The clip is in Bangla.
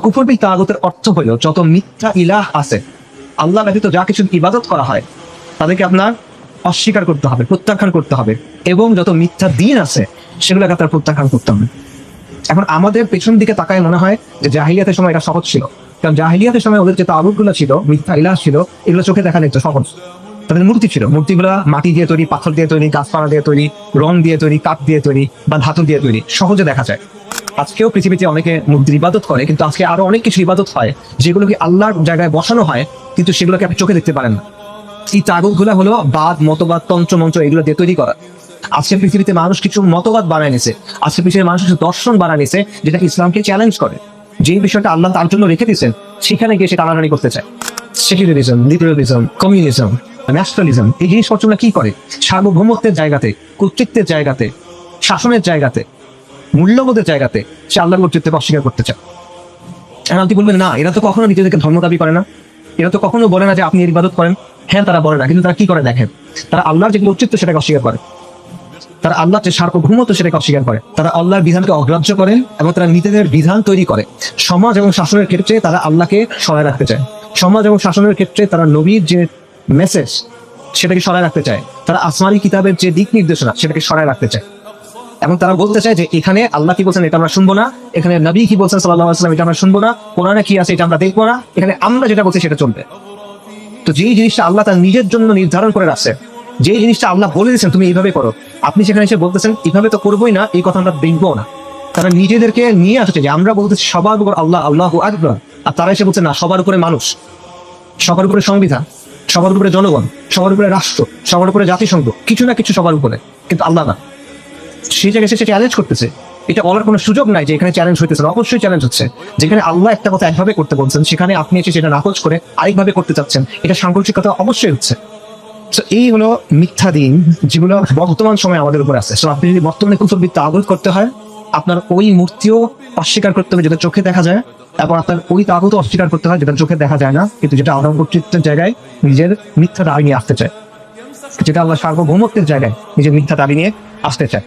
কুফর বিল তাগুতের অর্থ হলো যত মিথ্যা ইলাহ আছে, আল্লাহ ব্যতীত যা কিছু ইবাদত করা হয় তাদেরকে আপনার অস্বীকার করতে হবে, প্রত্যাখ্যান করতে হবে, এবং যত মিথ্যা দিন আছে সেগুলোকে আপনার প্রত্যাখ্যান করতে হবে। এখন আমাদের পেছন দিকে তাকায় মনে হয় যে জাহিলিয়াতের সময় এটা সহজ ছিল, কারণ জাহিলিয়াতের সময় ওদের যে তাগুতগুলো ছিল, মিথ্যা ইলাহ ছিল, এগুলো চোখে দেখা যেত সহজ। তাদের মূর্তি ছিল, মূর্তিগুলো মাটি দিয়ে তৈরি, পাথর দিয়ে তৈরি, গাছপালা দিয়ে তৈরি, রং দিয়ে তৈরি, কাঠ দিয়ে তৈরি বা ধাতু দিয়ে তৈরি, সহজে দেখা যায়। আজকেও পৃথিবীতে অনেকে মূর্তির ইবাদত করে, কিন্তু আজকে আরো অনেক কিছু ইবাদত হয় যেগুলোকে আল্লাহর জায়গায় বসানো হয়, কিন্তু সেগুলোকে আপনি চোখে দেখতে পারেন না। এই তাগুতগুলো হলো বাদ, মতবাদ, তন্ত্র মন্ত্র এগুলো দিয়ে তৈরি করা। আজকে পৃথিবীতে মানুষ কিছু মতবাদ বানায় নিছে, আজকে পৃথিবীর মানুষ কিছু দর্শন বানায় নিছে যেটা ইসলামকে চ্যালেঞ্জ করে। যে বিষয়টা আল্লাহ তার জন্য রেখে দিয়েছেন সেখানে গিয়ে সে টানাটানি করতে চায়। সেকুলারিজম, লিবারালিজম, কমিউনিজম, ন্যাশনালিজম, এই জিনিসপত্রগুলো কি করে? সার্বভৌমত্বের জায়গাতে, কর্তৃত্বের জায়গাতে, শাসনের জায়গাতে, মূল্যবোধের জায়গাতে সে আল্লাহর কর্তৃত্বকে অস্বীকার করতে চায়। এখন আপনি বলবেন না, এরা তো কখনো নিজেদেরকে ধর্ম দাবি করে না, এরা তো কখনো বলে না যে আপনি এর ইবাদত করেন। হ্যাঁ, তারা বলে না, কিন্তু তারা কি করে দেখেন, তারা আল্লাহর যে কর্তৃত্ব সেটাকে অস্বীকার করে, তারা আল্লাহর যে সার্বভৌমত্ব সেটাকে অস্বীকার করে, তারা আল্লাহর বিধানকে অগ্রাহ্য করে এবং তারা নিজেদের বিধান তৈরি করে। সমাজ এবং শাসনের ক্ষেত্রে তারা আল্লাহকে সরায় রাখতে চায়, সমাজ এবং শাসনের ক্ষেত্রে তারা নবীর যে মেসেজ সেটাকে সরায় রাখতে চায়, তারা আসমানি কিতাবের যে দিক নির্দেশনা সেটাকে সরায় রাখতে চায়। এবং তারা বলতে চায় যে এখানে আল্লাহ কি বলছেন এটা আমরা শুনবো না, এখানে নবী কি বলছেন সাল্লাল্লাহু আলাইহি ওয়াসাল্লাম এটা আমরা শুনবো না, কোরআনে কি আছে এটা আমরা দেখবো না, এখানে আমরা যেটা বলছি সেটা চলবে। তো যেই জিনিসটা আল্লাহ তার নিজের জন্য নির্ধারণ করে রাখছে, যে জিনিসটা আল্লাহ বলে দিয়েছেন তুমি এইভাবে করো, আপনি সেখানে এসে বলতেছেন এইভাবে তো করবোই না, এই কথা আমরা দেখবো না। তারা নিজেদেরকে নিয়ে আসছে যে আমরা বলতেছি সবার উপর আল্লাহ, আল্লাহু আকবার, আর তারা এসে বলছে না, সবার উপরে মানুষ, সবার উপরে সংবিধান, সবার উপরে জনগণ, সবার উপরে রাষ্ট্র, সবার উপরে জাতিসংঘ, কিছু না কিছু সবার উপরে, কিন্তু আল্লাহ না। সেই জায়গায় সে চ্যালেঞ্জ করতেছে। এটা বলার কোনো সুযোগ নাই যে এখানে চ্যালেঞ্জ হইতেছে, অবশ্যই চ্যালেঞ্জ হচ্ছে। যেখানে আল্লাহ একটা কথা একভাবে করতে বলছেন, সেখানে আপনি এসে সেটা নাকচ করে আরেকভাবে করতে চাচ্ছেন, এটা সাংঘর্ষিকতা অবশ্যই হচ্ছে। তো এই হলো মিথ্যা দিন যেগুলো বর্তমান সময় আমাদের উপর আছে। আপনি যদি বর্তমানে কুফরবিদ তাগুত করতে হয়, আপনার ওই মূর্তিও অস্বীকার করতে হবে যেটা চোখে দেখা যায়, এবং আপনার ওই তাগুতও অস্বীকার করতে হয় যেটা চোখে দেখা যায় না, কিন্তু যেটা আল্লাহর কর্তৃত্বের জায়গায় নিজের মিথ্যা দাবি নিয়ে আসতে চায়, যেটা আল্লাহ সার্বভৌমত্বের জায়গায় নিজের মিথ্যা দাবি নিয়ে আসতে চায়।